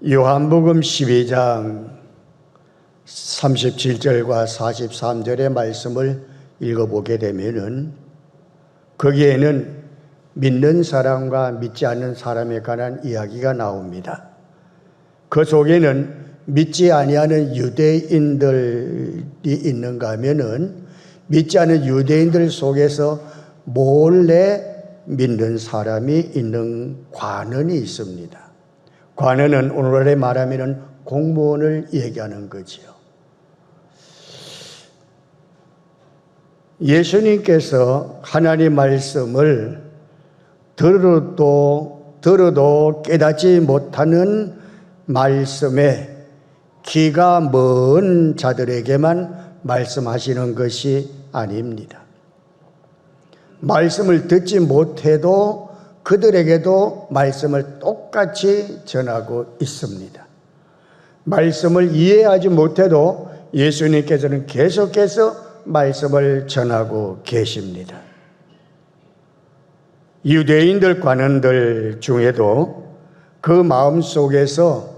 요한복음 12장 37절과 43절의 말씀을 읽어보게 되면은 거기에는 믿는 사람과 믿지 않는 사람에 관한 이야기가 나옵니다. 그 속에는 믿지 아니하는 유대인들이 있는가 하면은 믿지 않는 유대인들 속에서 몰래 믿는 사람이 있는 관원이 있습니다. 관원은 오늘날에 말하면 공무원을 얘기하는 거지요. 예수님께서 하나님 말씀을 들어도 깨닫지 못하는 말씀에 귀가 먼 자들에게만 말씀하시는 것이 아닙니다. 말씀을 듣지 못해도 그들에게도 말씀을 똑같이 전하고 있습니다. 말씀을 이해하지 못해도 예수님께서는 계속해서 말씀을 전하고 계십니다. 유대인들 관원들 중에도 그 마음 속에서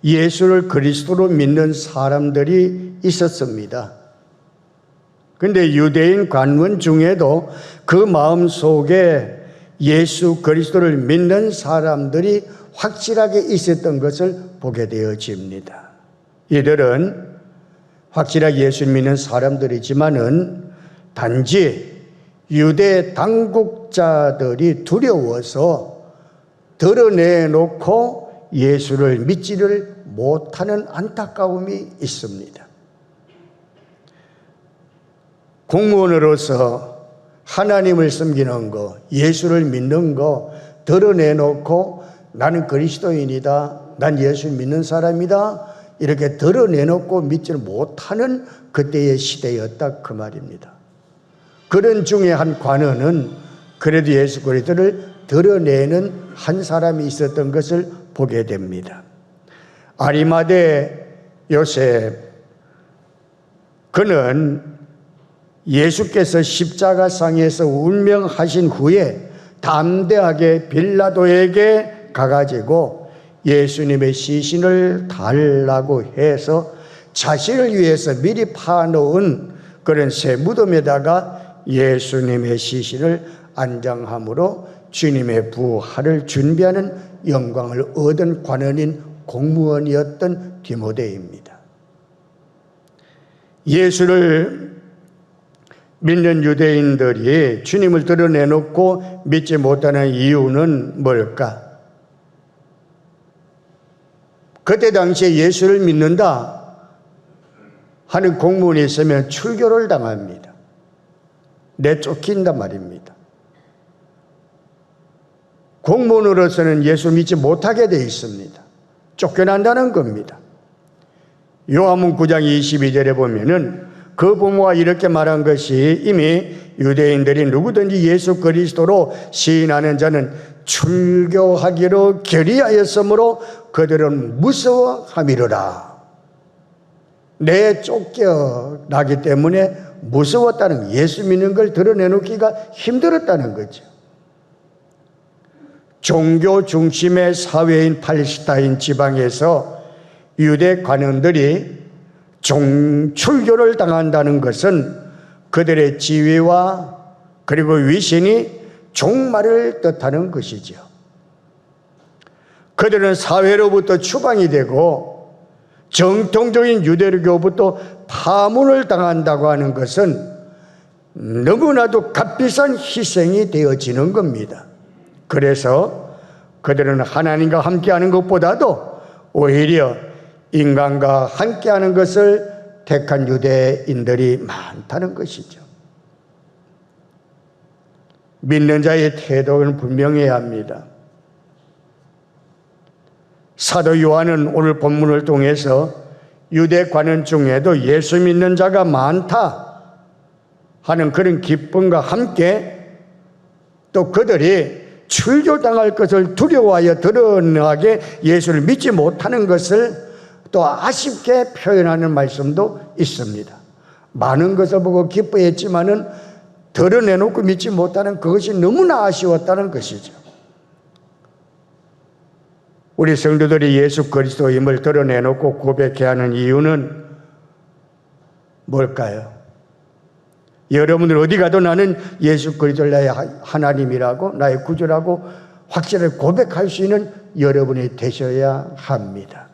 예수를 그리스도로 믿는 사람들이 있었습니다. 그런데 유대인 관원 중에도 그 마음 속에 예수 그리스도를 믿는 사람들이 확실하게 있었던 것을 보게 되어집니다. 이들은 확실하게 예수 믿는 사람들이지만은 단지 유대 당국자들이 두려워서 드러내놓고 예수를 믿지를 못하는 안타까움이 있습니다. 공무원으로서 하나님을 섬기는 거, 예수를 믿는 거 드러내놓고 나는 그리스도인이다, 난 예수 믿는 사람이다 이렇게 드러내놓고 믿지 못하는 그때의 시대였다 그 말입니다. 그런 중에 한 관원은 그래도 예수 그리스도를 드러내는 한 사람이 있었던 것을 보게 됩니다. 아리마대 요셉, 그는 예수께서 십자가상에서 운명하신 후에 담대하게 빌라도에게 가가지고 예수님의 시신을 달라고 해서 자신을 위해서 미리 파놓은 그런 새 무덤에다가 예수님의 시신을 안장함으로 주님의 부활을 준비하는 영광을 얻은 관원인 공무원이었던 디모데입니다. 예수를 믿는 유대인들이 주님을 드러내놓고 믿지 못하는 이유는 뭘까? 그때 당시에 예수를 믿는다 하는 공무원이 있으면 출교를 당합니다. 내쫓긴단 말입니다. 공무원으로서는 예수 믿지 못하게 되어 있습니다. 쫓겨난다는 겁니다. 요한복음 9장 22절에 보면은 그 부모가 이렇게 말한 것이 이미 유대인들이 누구든지 예수 그리스도로 시인하는 자는 출교하기로 결의하였으므로 그들은 무서워함이로라. 쫓겨나기 때문에 무서웠다는, 예수 믿는 걸 드러내놓기가 힘들었다는 거죠. 종교 중심의 사회인 팔레스타인 지방에서 유대 관원들이 출교를 당한다는 것은 그들의 지위와 그리고 위신이 종말을 뜻하는 것이죠. 그들은 사회로부터 추방이 되고 정통적인 유대교부터 파문을 당한다고 하는 것은 너무나도 값비싼 희생이 되어지는 겁니다. 그래서 그들은 하나님과 함께하는 것보다도 오히려 인간과 함께하는 것을 택한 유대인들이 많다는 것이죠. 믿는 자의 태도는 분명해야 합니다. 사도 요한은 오늘 본문을 통해서 유대 관원 중에도 예수 믿는 자가 많다 하는 그런 기쁨과 함께 또 그들이 출교당할 것을 두려워하여 드러나게 예수를 믿지 못하는 것을 또 아쉽게 표현하는 말씀도 있습니다. 많은 것을 보고 기뻐했지만은 드러내놓고 믿지 못하는 그것이 너무나 아쉬웠다는 것이죠. 우리 성도들이 예수 그리스도임을 드러내놓고 고백해야 하는 이유는 뭘까요? 여러분들 어디 가도 나는 예수 그리스도를 나의 하나님이라고 나의 구주라고 확실하게 고백할 수 있는 여러분이 되셔야 합니다.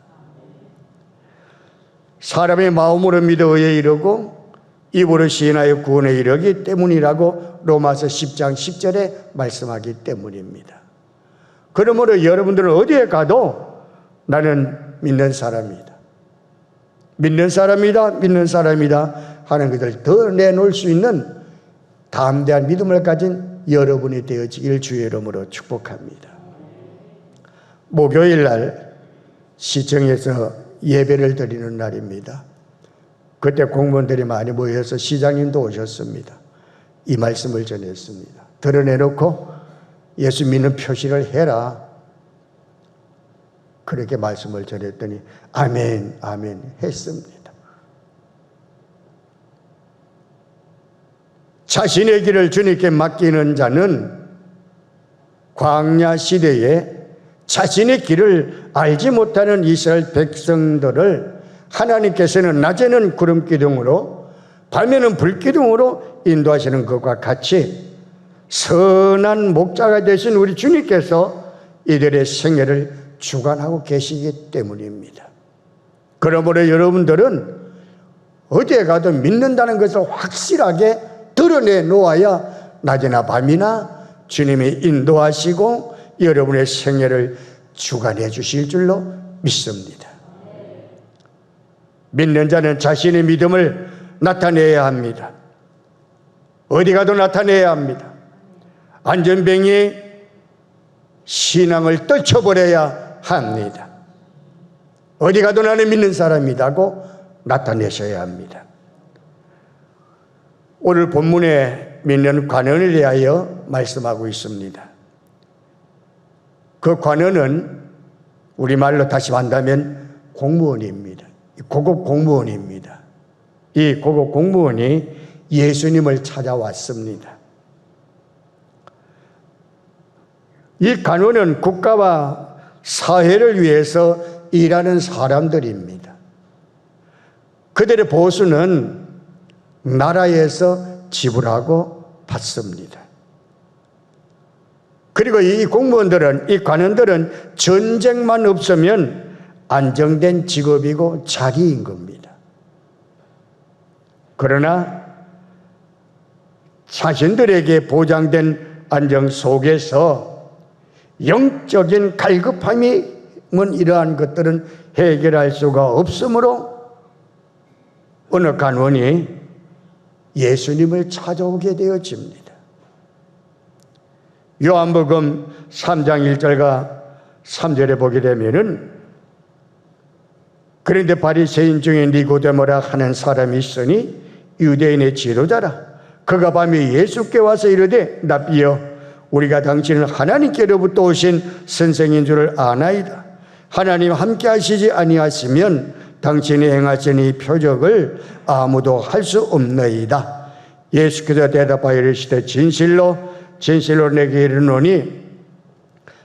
사람의 마음으로 믿어 의에 이르고 입으로 시인하여 구원에 이르기 때문이라고 로마서 10장 10절에 말씀하기 때문입니다. 그러므로 여러분들은 어디에 가도 나는 믿는 사람이다. 믿는 사람이다. 믿는 사람이다 하는 것을 더 내놓을 수 있는 담대한 믿음을 가진 여러분이 되어지길 주의 이름으로 축복합니다. 목요일 날 시청에서 예배를 드리는 날입니다. 그때 공무원들이 많이 모여서 시장님도 오셨습니다. 이 말씀을 전했습니다. 드러내놓고 예수 믿는 표시를 해라. 그렇게 말씀을 전했더니 아멘 아멘 했습니다. 자신의 길을 주님께 맡기는 자는 광야 시대에 자신의 길을 알지 못하는 이스라엘 백성들을 하나님께서는 낮에는 구름 기둥으로 밤에는 불 기둥으로 인도하시는 것과 같이 선한 목자가 되신 우리 주님께서 이들의 생애를 주관하고 계시기 때문입니다. 그러므로 여러분들은 어디에 가도 믿는다는 것을 확실하게 드러내 놓아야 낮이나 밤이나 주님이 인도하시고 여러분의 생애를 주관해 주실 줄로 믿습니다. 믿는 자는 자신의 믿음을 나타내야 합니다. 어디 가도 나타내야 합니다. 안전뱅이 신앙을 떨쳐버려야 합니다. 어디 가도 나는 믿는 사람이라고 나타내셔야 합니다. 오늘 본문에 믿는 관원에 대하여 말씀하고 있습니다. 그 관원은 우리말로 다시 한다면 공무원입니다. 고급 공무원입니다. 이 고급 공무원이 예수님을 찾아왔습니다. 이 관원은 국가와 사회를 위해서 일하는 사람들입니다. 그들의 보수는 나라에서 지불하고 받습니다. 그리고 이 공무원들은, 이 관원들은 전쟁만 없으면 안정된 직업이고 자리인 겁니다. 그러나 자신들에게 보장된 안정 속에서 영적인 갈급함이 이러한 것들은 해결할 수가 없으므로 어느 관원이 예수님을 찾아오게 되어집니다. 요한복음 3장 1절과 3절에 보게 되면은 그런데 바리새인 중에 니고데모라 하는 사람이 있으니 유대인의 지도자라. 그가 밤에 예수께 와서 이르되 랍비여 우리가 당신은 하나님께로부터 오신 선생인 줄을 아나이다. 하나님 함께 하시지 아니하시면 당신이 행하신 이 표적을 아무도 할 수 없나이다. 예수께서 대답하여 이르시되 진실로 진실로 내게 이르노니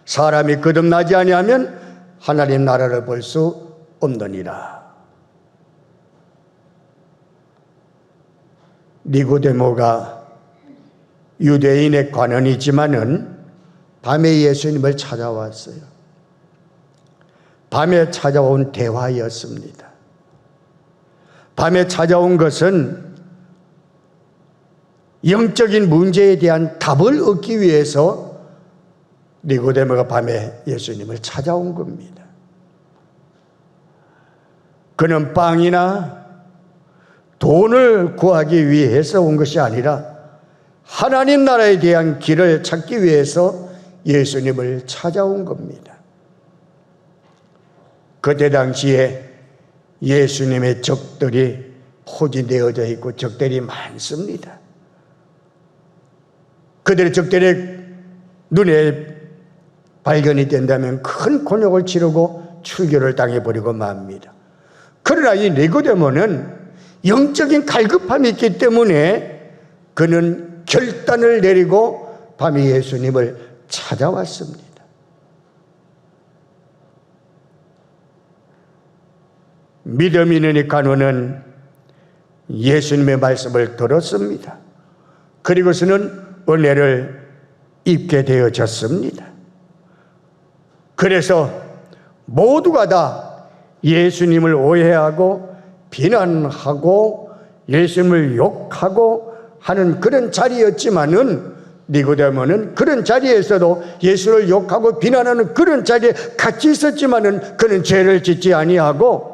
사람이 거듭나지 아니하면 하나님 나라를 볼 수 없느니라. 니고데모가 유대인의 관원이지만은 밤에 예수님을 찾아왔어요. 밤에 찾아온 대화였습니다. 밤에 찾아온 것은 영적인 문제에 대한 답을 얻기 위해서 니고데모가 밤에 예수님을 찾아온 겁니다. 그는 빵이나 돈을 구하기 위해서 온 것이 아니라 하나님 나라에 대한 길을 찾기 위해서 예수님을 찾아온 겁니다. 그때 당시에 예수님의 적들이 포진되어져 있고 적들이 많습니다. 그들의 적들의 눈에 발견이 된다면 큰 곤욕을 치르고 출교를 당해버리고 맙니다. 그러나 이 니고데모는 영적인 갈급함이 있기 때문에 그는 결단을 내리고 밤에 예수님을 찾아왔습니다. 믿음 있는 이 간호는 예수님의 말씀을 들었습니다. 그리고서는 은혜를 입게 되어졌습니다. 그래서 모두가 다 예수님을 오해하고 비난하고 예수님을 욕하고 하는 그런 자리였지만은 니고데모는 그런 자리에서도 예수를 욕하고 비난하는 그런 자리에 같이 있었지만은 그는 죄를 짓지 아니하고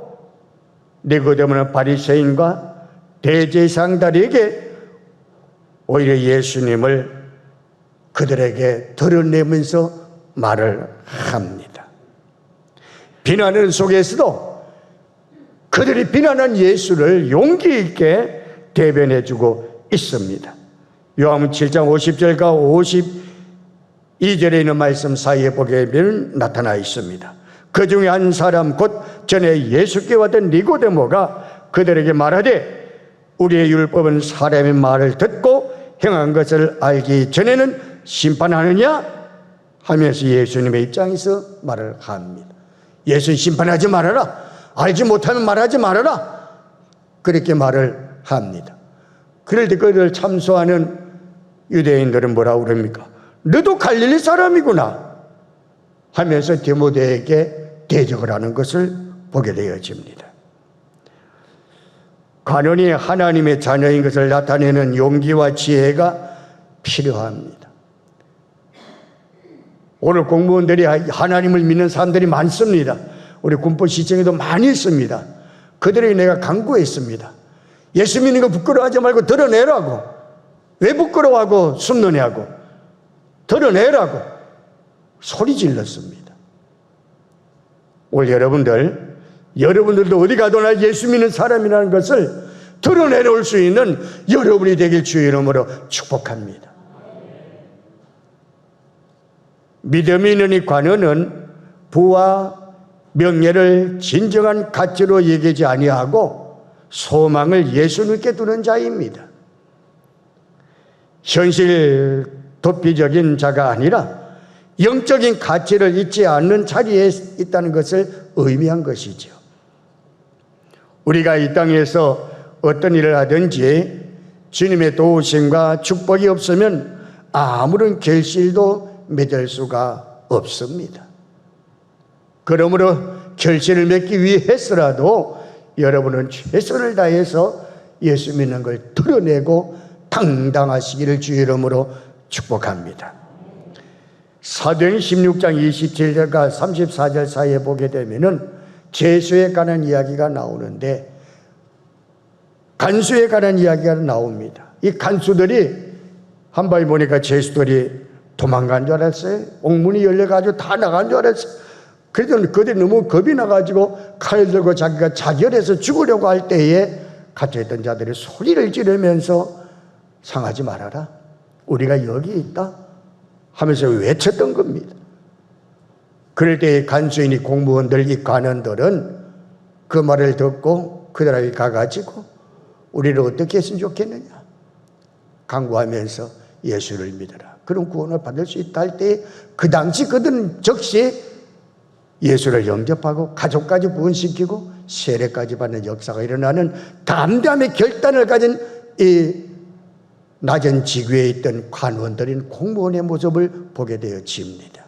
니고데모는 바리새인과 대제사장들에게 오히려 예수님을 그들에게 드러내면서 말을 합니다. 비난하는 속에서도 그들이 비난한 예수를 용기 있게 대변해주고 있습니다. 요한복음 7장 50절과 52절에 있는 말씀 사이에 보게 되면 나타나 있습니다. 그 중에 한 사람 곧 전에 예수께 왔던 니고데모가 그들에게 말하되 우리의 율법은 사람의 말을 듣고 행한 것을 알기 전에는 심판하느냐 하면서 예수님의 입장에서 말을 합니다. 예수는 심판하지 말아라, 알지 못하면 말하지 말아라, 그렇게 말을 합니다. 그럴 때 그를 참소하는 유대인들은 뭐라고 그럽니까? 너도 갈릴리 사람이구나 하면서 디모데에게 대적을 하는 것을 보게 되어집니다. 간원이 하나님의 자녀인 것을 나타내는 용기와 지혜가 필요합니다. 오늘 공무원들이 하나님을 믿는 사람들이 많습니다. 우리 군포시청에도 많이 있습니다. 그들에게 내가 강구했습니다. 예수 믿는 거 부끄러워하지 말고 드러내라고. 왜 부끄러워하고 숨느냐고. 드러내라고 소리 질렀습니다. 오늘 여러분들도 어디 가도나 예수 믿는 사람이라는 것을 드러내놓을 수 있는 여러분이 되길 주의 이름으로 축복합니다. 믿음이 있는 이 관원은 부와 명예를 진정한 가치로 여기지 아니하고 소망을 예수님께 두는 자입니다. 현실 도피적인 자가 아니라 영적인 가치를 잊지 않는 자리에 있다는 것을 의미한 것이죠. 우리가 이 땅에서 어떤 일을 하든지 주님의 도우심과 축복이 없으면 아무런 결실도 맺을 수가 없습니다. 그러므로 결실을 맺기 위해서라도 여러분은 최선을 다해서 예수 믿는 걸 드러내고 당당하시기를 주의 이름으로 축복합니다. 사도행 16장 27절과 34절 사이에 보게 되면은 제수에 관한 이야기가 나오는데 간수에 관한 이야기가 나옵니다. 이 간수들이 한바위 보니까 제수들이 도망간 줄 알았어요. 옥문이 열려가지고 다 나간 줄 알았어요. 그래도 그들이 너무 겁이 나가지고 칼 들고 자기가 자결해서 죽으려고 할 때에 갇혀있던 자들이 소리를 지르면서 상하지 말아라, 우리가 여기 있다 하면서 외쳤던 겁니다. 그럴 때 간수인이 공무원들, 이 관원들은 그 말을 듣고 그들에게 가가지고 우리를 어떻게 했으면 좋겠느냐 강구하면서 예수를 믿어라, 그런 구원을 받을 수 있다 할 때 그 당시 그들은 즉시 예수를 영접하고 가족까지 구원시키고 세례까지 받는 역사가 일어나는 담대함의 결단을 가진 이 낮은 지위에 있던 관원들인 공무원의 모습을 보게 되어집니다.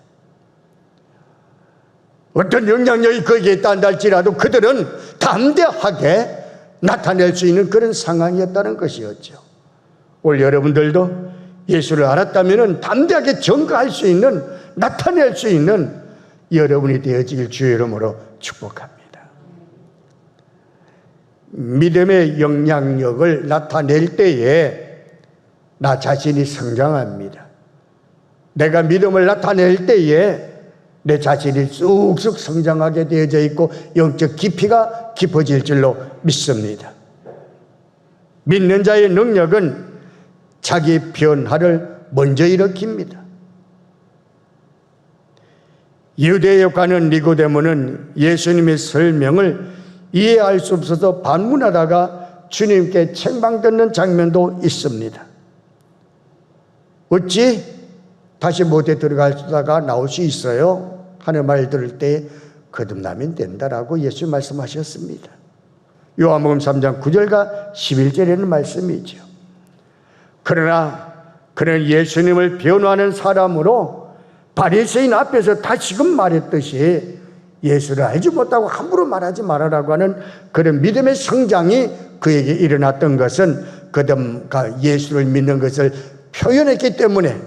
어떤 영향력이 거기에 있다 할지라도 그들은 담대하게 나타낼 수 있는 그런 상황이었다는 것이었죠. 오늘 여러분들도 예수를 알았다면 담대하게 증거할 수 있는, 나타낼 수 있는 여러분이 되어지길 주의 이름으로 축복합니다. 믿음의 영향력을 나타낼 때에 나 자신이 성장합니다. 내가 믿음을 나타낼 때에 내 자신이 쑥쑥 성장하게 되어져 있고 영적 깊이가 깊어질 줄로 믿습니다. 믿는 자의 능력은 자기 변화를 먼저 일으킵니다. 유대에 가는 니고데모는 예수님의 설명을 이해할 수 없어서 반문하다가 주님께 책망듣는 장면도 있습니다. 어찌 다시 못에 들어가다가 나올 수 있어요? 하는 말 들을 때 거듭나면 된다라고 예수 말씀하셨습니다. 요한복음 3장 9절과 11절에는 말씀이죠. 그러나 그는 예수님을 변호하는 사람으로 바리새인 앞에서 다시금 말했듯이 예수를 알지 못하고 함부로 말하지 말아라고 하는 그런 믿음의 성장이 그에게 일어났던 것은 그가 예수를 믿는 것을 표현했기 때문에,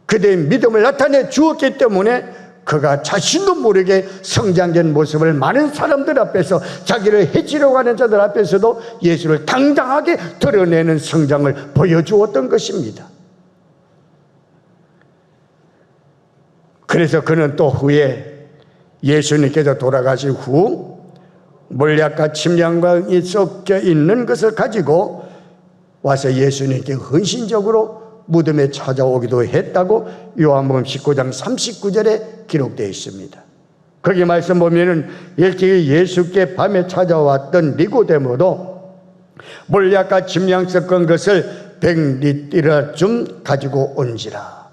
그대의 믿음을 나타내 주었기 때문에 그가 자신도 모르게 성장된 모습을 많은 사람들 앞에서, 자기를 해치려고 하는 자들 앞에서도 예수를 당당하게 드러내는 성장을 보여주었던 것입니다. 그래서 그는 또 후에 예수님께서 돌아가신 후 몰약과 침량이 섞여 있는 것을 가지고 와서 예수님께 헌신적으로 무덤에 찾아오기도 했다고 요한복음 19장 39절에 기록되어 있습니다. 거기 말씀 보면은 일찍이 예수께 밤에 찾아왔던 니고데모도 몰약과 침량 섞은 것을 100리터쯤 가지고 온지라.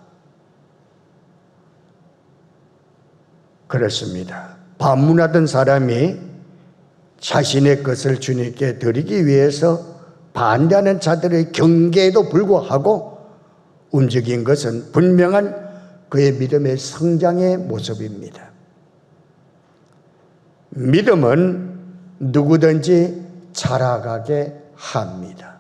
그렇습니다. 반문하던 사람이 자신의 것을 주님께 드리기 위해서 반대하는 자들의 경계에도 불구하고 움직인 것은 분명한 그의 믿음의 성장의 모습입니다. 믿음은 누구든지 자라가게 합니다.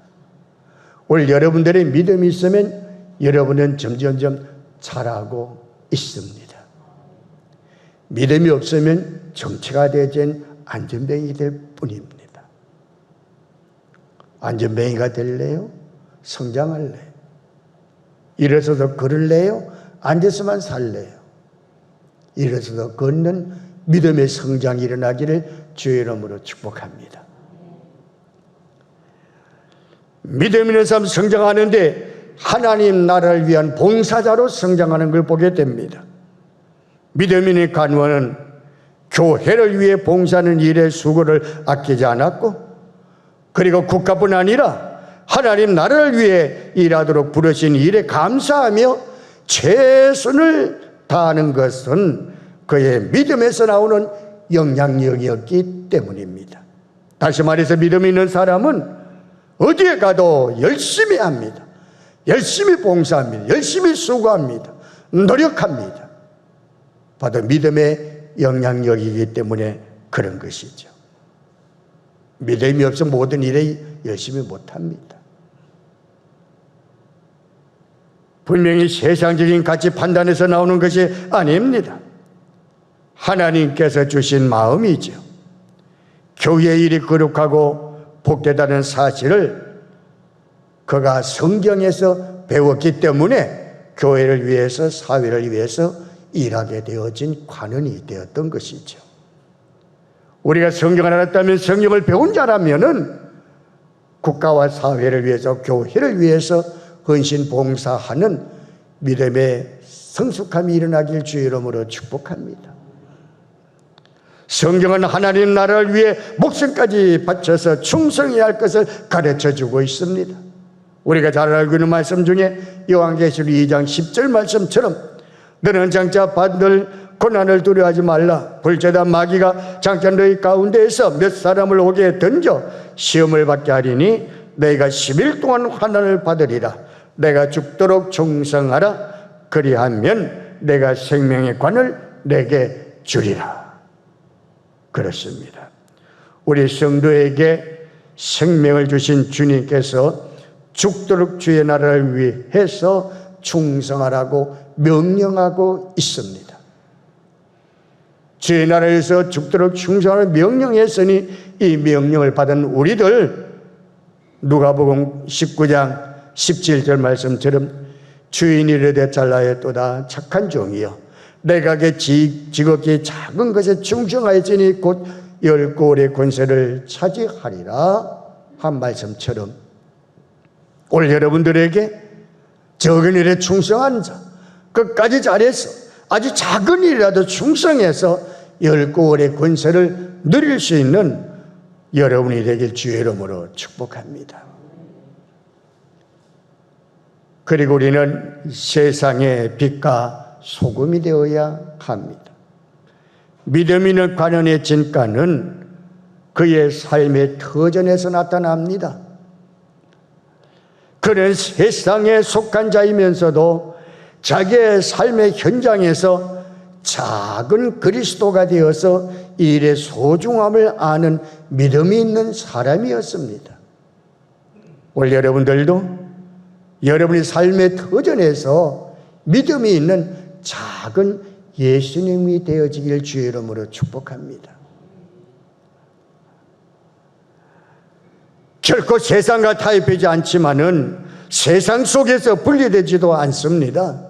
오늘 여러분들의 믿음이 있으면 여러분은 점점점 자라고 있습니다. 믿음이 없으면 정체가 되진 안전뱅이 될 뿐입니다. 안전뱅이가 될래요? 성장할래요? 일어서서 걸을래요? 앉아서만 살래요? 일어서서 걷는 믿음의 성장이 일어나기를 주의 이름으로 축복합니다. 믿음 있는 사람 성장하는데 하나님 나라를 위한 봉사자로 성장하는 걸 보게 됩니다. 믿음 있는 간원은 교회를 위해 봉사하는 일에 수고를 아끼지 않았고, 그리고 국가뿐 아니라 하나님 나라를 위해 일하도록 부르신 일에 감사하며 최선을 다하는 것은 그의 믿음에서 나오는 영향력이었기 때문입니다. 다시 말해서 믿음 있는 사람은 어디에 가도 열심히 합니다. 열심히 봉사합니다. 열심히 수고합니다. 노력합니다. 바로 믿음의 영향력이기 때문에 그런 것이죠. 믿음이 없으면 모든 일에 열심히 못합니다. 분명히 세상적인 가치 판단에서 나오는 것이 아닙니다. 하나님께서 주신 마음이죠. 교회의 일이 거룩하고 복되다는 사실을 그가 성경에서 배웠기 때문에 교회를 위해서, 사회를 위해서 일하게 되어진 관원이 되었던 것이죠. 우리가 성경을 알았다면, 성경을 배운 자라면은 국가와 사회를 위해서, 교회를 위해서 헌신 봉사하는 믿음의 성숙함이 일어나길 주의 이름으로 축복합니다. 성경은 하나님 나라를 위해 목숨까지 바쳐서 충성해야 할 것을 가르쳐주고 있습니다. 우리가 잘 알고 있는 말씀 중에 요한계시록 2장 10절 말씀처럼 너는 장차 받을 고난을 두려워하지 말라. 불제다 마귀가 장차 너희 가운데에서 몇 사람을 오게 던져 시험을 받게 하리니 너희가 10일 동안 환난을 받으리라. 내가 죽도록 충성하라. 그리하면 내가 생명의 관을 내게 주리라. 그렇습니다. 우리 성도에게 생명을 주신 주님께서 죽도록 주의 나라를 위해서 충성하라고 명령하고 있습니다. 주의 나라에서 죽도록 충성하는 명령했으니 이 명령을 받은 우리들, 누가복음 19장 17절 말씀처럼 주인이 이르되 잘나였도다 착한 종이여 내가 지극히 작은 것에 충성하였으니 곧 10고을의 권세를 차지하리라 한 말씀처럼 오늘 여러분들에게 적은 일에 충성한 자, 끝까지 잘해서 아주 작은 일이라도 충성해서 10고을의 권세를 누릴 수 있는 여러분이 되길 주의 이름으로 축복합니다. 그리고 우리는 세상의 빛과 소금이 되어야 합니다. 믿음 있는 관원의 진가는 그의 삶의 터전에서 나타납니다. 그는 세상에 속한 자이면서도 자기의 삶의 현장에서 작은 그리스도가 되어서 이 일의 소중함을 아는 믿음이 있는 사람이었습니다. 오늘 여러분들도 여러분의 삶의 터전에서 믿음이 있는 작은 예수님이 되어지길 주의 이름으로 축복합니다. 결코 세상과 타협하지 않지만은 세상 속에서 분리되지도 않습니다.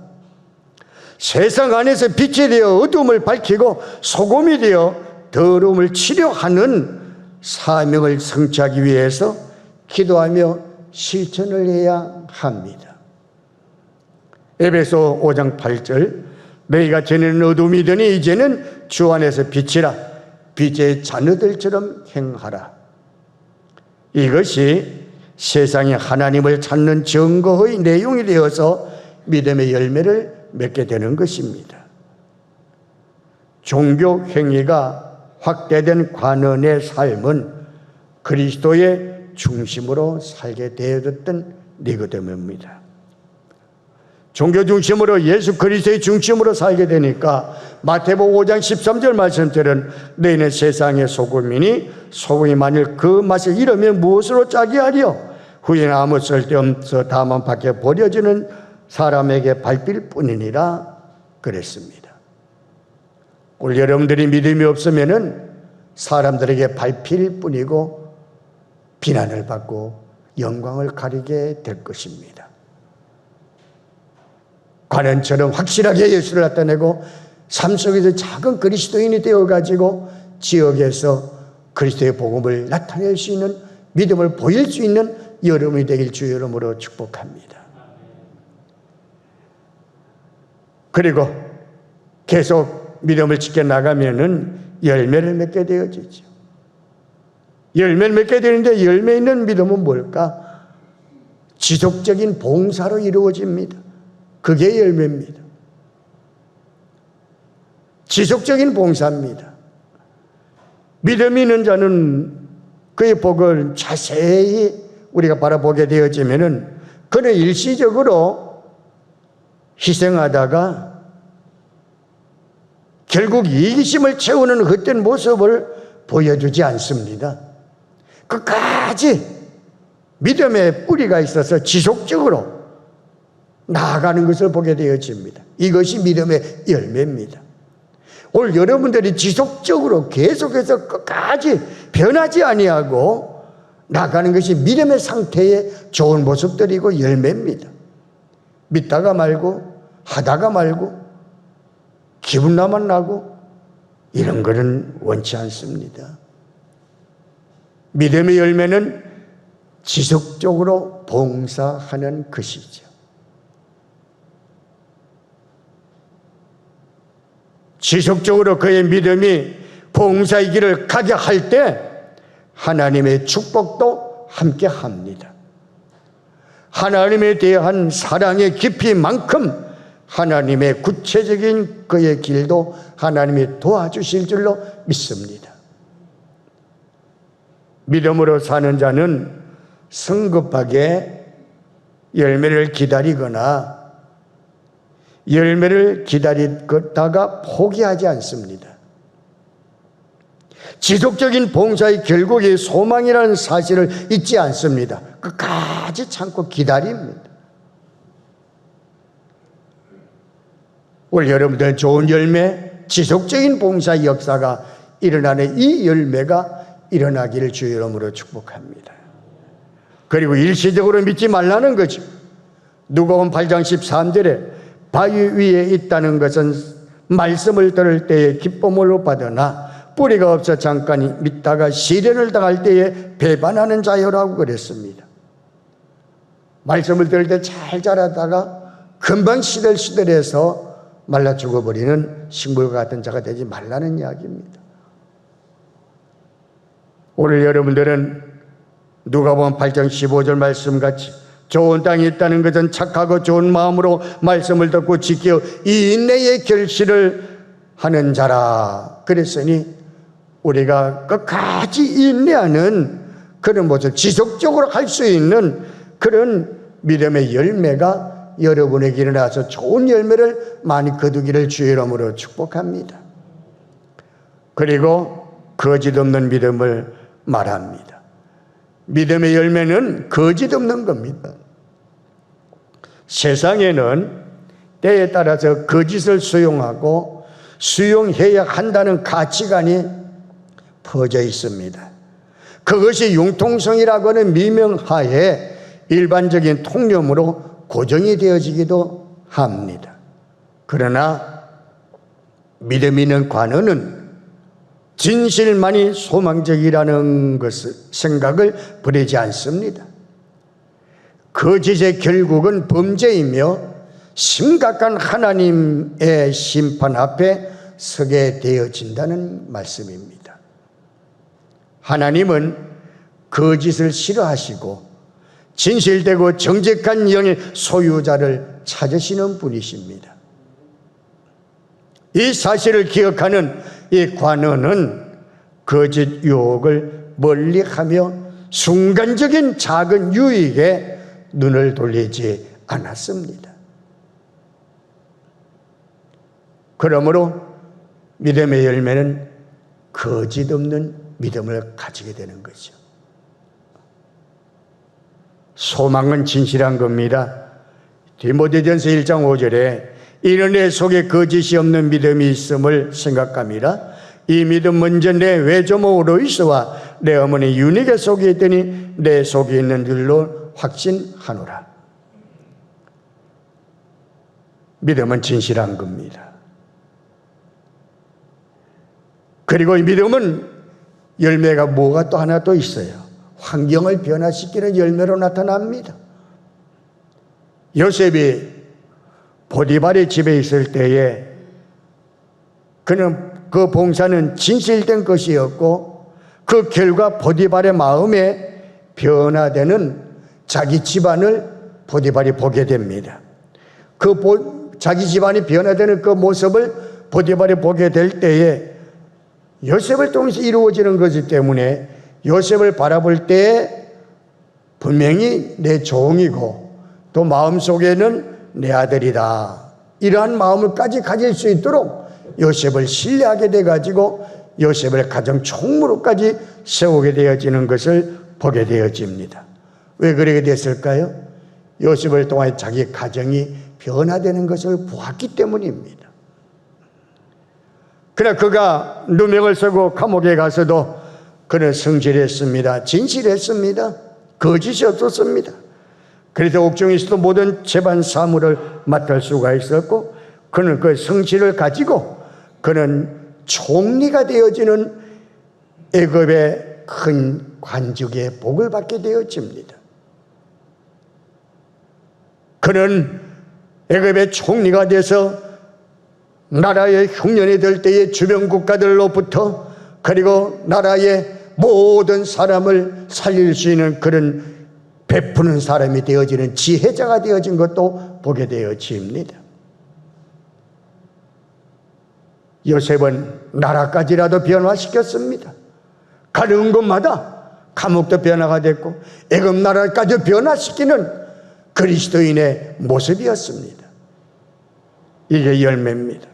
세상 안에서 빛이 되어 어둠을 밝히고 소금이 되어 더러움을 치료하는 사명을 성취하기 위해서 기도하며 실천을 해야 합니다. 에베소 5장 8절 너희가 전에는 어둠이더니 이제는 주 안에서 빛이라 빛의 자녀들처럼 행하라. 이것이 세상에 하나님을 찾는 증거의 내용이 되어서 믿음의 열매를 맺게 되는 것입니다. 종교 행위가 확대된 관원의 삶은 그리스도의 중심으로 살게 되었던 니고데모입니다. 종교 중심으로 예수 그리스도의 중심으로 살게 되니까 마태복음 5장 13절 말씀처럼 너희는 세상의 소금이니 소금이 만일 그 맛을 잃으면 무엇으로 짜게 하리요? 후에는 아무 쓸데없어 다만 밖에 버려지는 사람에게 밟힐 뿐이니라 그랬습니다. 오늘 여러분들이 믿음이 없으면은 사람들에게 밟힐 뿐이고 비난을 받고 영광을 가리게 될 것입니다. 관원처럼 확실하게 예수를 나타내고 삶 속에서 작은 그리스도인이 되어가지고 지역에서 그리스도의 복음을 나타낼 수 있는 믿음을 보일 수 있는 여러분이 되길 주의 이름으로 축복합니다. 그리고 계속 믿음을 지켜나가면은 열매를 맺게 되어지죠. 열매를 맺게 되는데 열매 있는 믿음은 뭘까? 지속적인 봉사로 이루어집니다. 그게 열매입니다. 지속적인 봉사입니다. 믿음이 있는 자는 그의 복을 자세히 우리가 바라보게 되어지면은 그는 일시적으로 희생하다가 결국 이기심을 채우는 헛된 모습을 보여주지 않습니다. 끝까지 믿음의 뿌리가 있어서 지속적으로 나아가는 것을 보게 되어집니다. 이것이 믿음의 열매입니다. 오늘 여러분들이 지속적으로 계속해서 끝까지 변하지 아니하고 나가는 것이 믿음의 상태의 좋은 모습들이고 열매입니다. 믿다가 말고 하다가 말고 기분나만 나고 이런 것은 원치 않습니다. 믿음의 열매는 지속적으로 봉사하는 것이죠. 지속적으로 그의 믿음이 봉사의 길을 가게 할 때 하나님의 축복도 함께 합니다. 하나님에 대한 사랑의 깊이만큼 하나님의 구체적인 그의 길도 하나님이 도와주실 줄로 믿습니다. 믿음으로 사는 자는 성급하게 열매를 기다리거나 열매를 기다리다가 포기하지 않습니다. 지속적인 봉사의 결국이 소망이라는 사실을 잊지 않습니다. 끝까지 참고 기다립니다. 오늘 여러분들 좋은 열매, 지속적인 봉사의 역사가 일어나는 이 열매가 일어나기를 주의 이름으로 축복합니다. 그리고 일시적으로 믿지 말라는 거죠. 누가복음 8장 13절에 바위 위에 있다는 것은 말씀을 들을 때에 기쁨으로 받으나 뿌리가 없어 잠깐 믿다가 시련을 당할 때에 배반하는 자요라고 그랬습니다. 말씀을 들을 때 잘 자라다가 금방 시들시들해서 말라 죽어버리는 식물과 같은 자가 되지 말라는 이야기입니다. 오늘 여러분들은 누가복음 8장 15절 말씀같이 좋은 땅에 있다는 것은 착하고 좋은 마음으로 말씀을 듣고 지켜 이 인내의 결실을 하는 자라 그랬으니 우리가 끝까지 인내하는 그런 모습, 지속적으로 할 수 있는 그런 믿음의 열매가 여러분에게 일어나서 좋은 열매를 많이 거두기를 주의 이름으로 축복합니다. 그리고 거짓 없는 믿음을 말합니다. 믿음의 열매는 거짓 없는 겁니다. 세상에는 때에 따라서 거짓을 수용하고 수용해야 한다는 가치관이 퍼져 있습니다. 그것이 융통성이라고 하는 미명하에 일반적인 통념으로 고정이 되어지기도 합니다. 그러나 믿음 있는 관원은 진실만이 소망적이라는 것을 생각을 버리지 않습니다. 거짓의 결국은 범죄이며 심각한 하나님의 심판 앞에 서게 되어진다는 말씀입니다. 하나님은 거짓을 싫어하시고 진실되고 정직한 영의 소유자를 찾으시는 분이십니다. 이 사실을 기억하는 이 관원은 거짓 유혹을 멀리하며 순간적인 작은 유익에 눈을 돌리지 않았습니다. 그러므로 믿음의 열매는 거짓 없는 믿음을 가지게 되는 거죠. 소망은 진실한 겁니다. 디모데전서 1장 5절에 이는 내 속에 거짓이 없는 믿음이 있음을 생각함이라. 이 믿음 먼저 내 외조모 로이스와 내 어머니 유니게 속에 있더니 내 속에 있는 줄로 확신하노라. 믿음은 진실한 겁니다. 그리고 이 믿음은 열매가 뭐가 또 하나 또 있어요. 환경을 변화시키는 열매로 나타납니다. 요셉이 보디발의 집에 있을 때에 그는 그 봉사는 진실된 것이었고 그 결과 보디발의 마음에 변화되는 자기 집안을 보디발이 보게 됩니다. 자기 집안이 변화되는 그 모습을 보디발이 보게 될 때에 요셉을 통해서 이루어지는 것이기 때문에 요셉을 바라볼 때 분명히 내 종이고 또 마음속에는 내 아들이다, 이러한 마음을까지 가질 수 있도록 요셉을 신뢰하게 돼가지고 요셉을 가정 총무로까지 세우게 되어지는 것을 보게 되어집니다. 왜 그러게 됐을까요? 요셉을 통해 자기 가정이 변화되는 것을 보았기 때문입니다. 그러나 그가 누명을 쓰고 감옥에 가서도 그는 성실했습니다. 진실했습니다. 거짓이 없었습니다. 그래서 옥중에서도 모든 재반 사무를 맡을 수가 있었고 그는 그 성실을 가지고 그는 총리가 되어지는 애굽의 큰 관직의 복을 받게 되어집니다. 그는 애굽의 총리가 돼서 나라의 흉년이 될 때에 주변 국가들로부터 그리고 나라의 모든 사람을 살릴 수 있는 그런 베푸는 사람이 되어지는 지혜자가 되어진 것도 보게 되어집니다. 요셉은 나라까지라도 변화시켰습니다. 가는 곳마다 감옥도 변화가 됐고 애굽 나라까지 변화시키는 그리스도인의 모습이었습니다. 이게 열매입니다.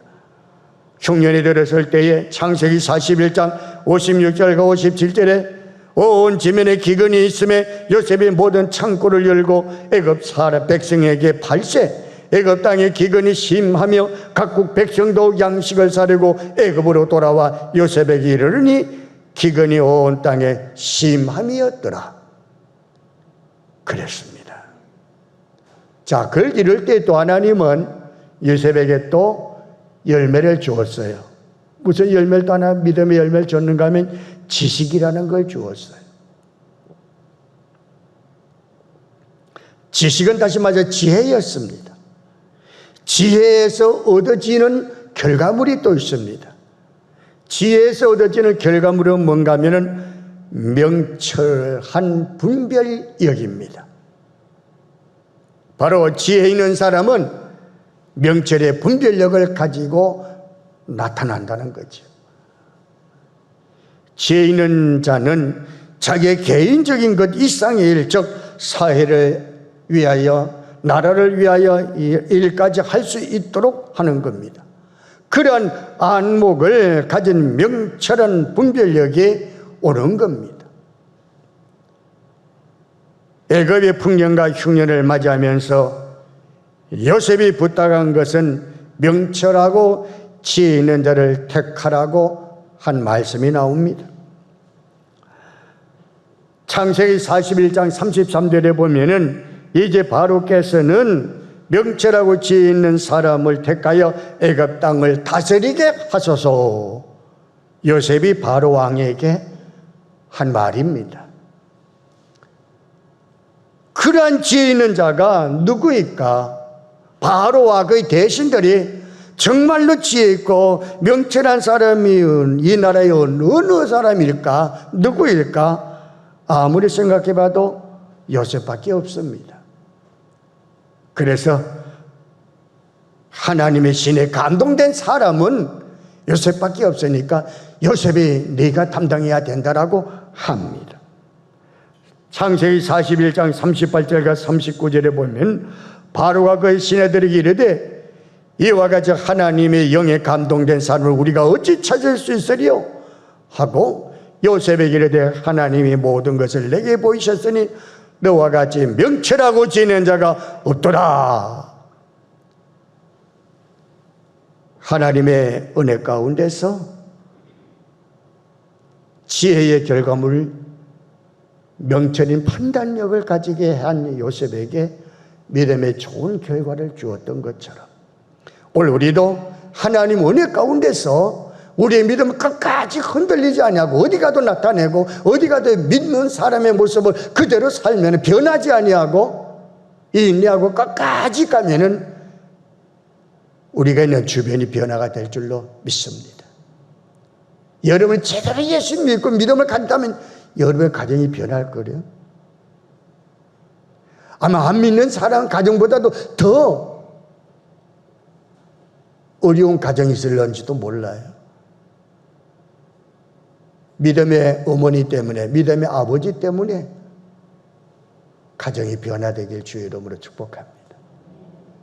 흉년이 들었을 때에 창세기 41장 56절과 57절에 온 지면에 기근이 있음에 요셉이 모든 창고를 열고 애굽 사람 백성에게 발세, 애굽 땅에 기근이 심하며 각국 백성도 양식을 사려고 애굽으로 돌아와 요셉에게 이르르니 기근이 온 땅에 심함이었더라. 그랬습니다. 자, 그걸 이럴 때 또 하나님은 요셉에게 또 열매를 주었어요. 무슨 열매를 또 하나 믿음의 열매를 줬는가 하면 지식이라는 걸 주었어요. 지식은 다시 말해서 지혜였습니다. 지혜에서 얻어지는 결과물이 또 있습니다. 지혜에서 얻어지는 결과물은 뭔가 하면은 명철한 분별력입니다. 바로 지혜 있는 사람은 명철의 분별력을 가지고 나타난다는 거죠. 지혜 있는 자는 자기의 개인적인 것 이상의 일, 즉 사회를 위하여, 나라를 위하여 일까지 할 수 있도록 하는 겁니다. 그러한 안목을 가진 명철한 분별력이 오는 겁니다. 애굽의 풍년과 흉년을 맞이하면서 요셉이 부탁한 것은 명철하고 지혜 있는 자를 택하라고 한 말씀이 나옵니다. 창세기 41장 33절에 보면은 이제 바로께서는 명철하고 지혜 있는 사람을 택하여 애굽 땅을 다스리게 하소서, 요셉이 바로 왕에게 한 말입니다. 그러한 지혜 있는 자가 누구일까? 바로와 그의 대신들이 정말로 지혜 있고 명철한 사람이 이 나라의 어느 사람일까? 누구일까? 아무리 생각해봐도 요셉밖에 없습니다. 그래서 하나님의 신에 감동된 사람은 요셉밖에 없으니까 요셉이 네가 담당해야 된다라고 합니다. 창세기 41장 38절과 39절에 보면 바로가 그의 시내들에게 이르되 이와 같이 하나님의 영에 감동된 사람을 우리가 어찌 찾을 수 있으리요? 하고 요셉에게 이르되 하나님이 모든 것을 내게 보이셨으니 너와 같이 명철하고 지혜는 자가 없도다. 하나님의 은혜 가운데서 지혜의 결과물, 명철인 판단력을 가지게 한 요셉에게 믿음의 좋은 결과를 주었던 것처럼 오늘 우리도 하나님 은혜 가운데서 우리의 믿음을 끝까지 흔들리지 아니하고 어디 가도 나타내고 어디 가도 믿는 사람의 모습을 그대로 살면 변하지 아니하고 인내하고 끝까지 가면은 우리가 있는 주변이 변화가 될 줄로 믿습니다. 여러분이 제대로 예수 믿고 믿음을 가진다면 여러분의 가정이 변할 거래요. 아마 안 믿는 사람 가정보다도 더 어려운 가정이 있을런지도 몰라요. 믿음의 어머니 때문에, 믿음의 아버지 때문에 가정이 변화되길 주의 이름으로 축복합니다.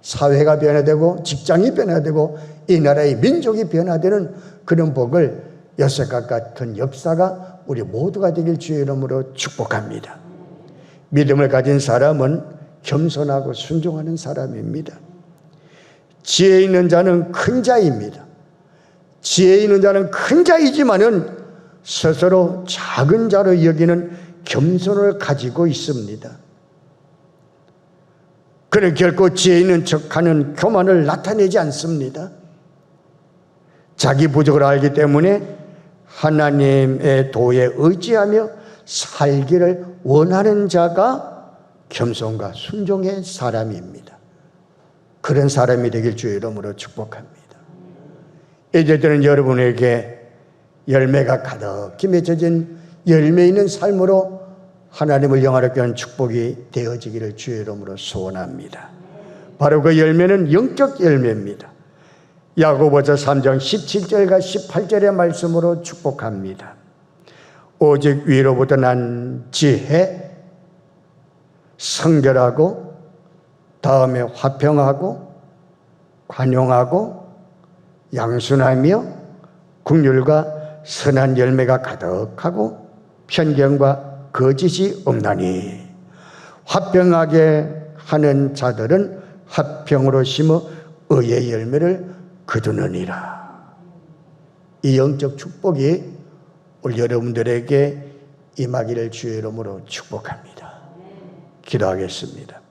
사회가 변화되고 직장이 변화되고 이 나라의 민족이 변화되는 그런 복을 요셉과 같은 역사가 우리 모두가 되길 주의 이름으로 축복합니다. 믿음을 가진 사람은 겸손하고 순종하는 사람입니다. 지혜 있는 자는 큰 자입니다. 지혜 있는 자는 큰 자이지만은 스스로 작은 자로 여기는 겸손을 가지고 있습니다. 그는 결코 지혜 있는 척하는 교만을 나타내지 않습니다. 자기 부족을 알기 때문에 하나님의 도에 의지하며 살기를 원하는 자가 겸손과 순종의 사람입니다. 그런 사람이 되길 주의 이름으로 축복합니다. 이제 저는 여러분에게 열매가 가득히 맺혀진 열매 있는 삶으로 하나님을 영화롭게 하는 축복이 되어지기를 주의 이름으로 소원합니다. 바로 그 열매는 영적 열매입니다. 야고보서 3장 17절과 18절의 말씀으로 축복합니다. 오직 위로부터 난 지혜, 성결하고 다음에 화평하고 관용하고 양순하며 긍휼과 선한 열매가 가득하고 편견과 거짓이 없나니 화평하게 하는 자들은 화평으로 심어 의의 열매를 거두느니라. 이 영적 축복이 우리 여러분들에게 임하기를 주의 이름으로 축복합니다. 기도하겠습니다.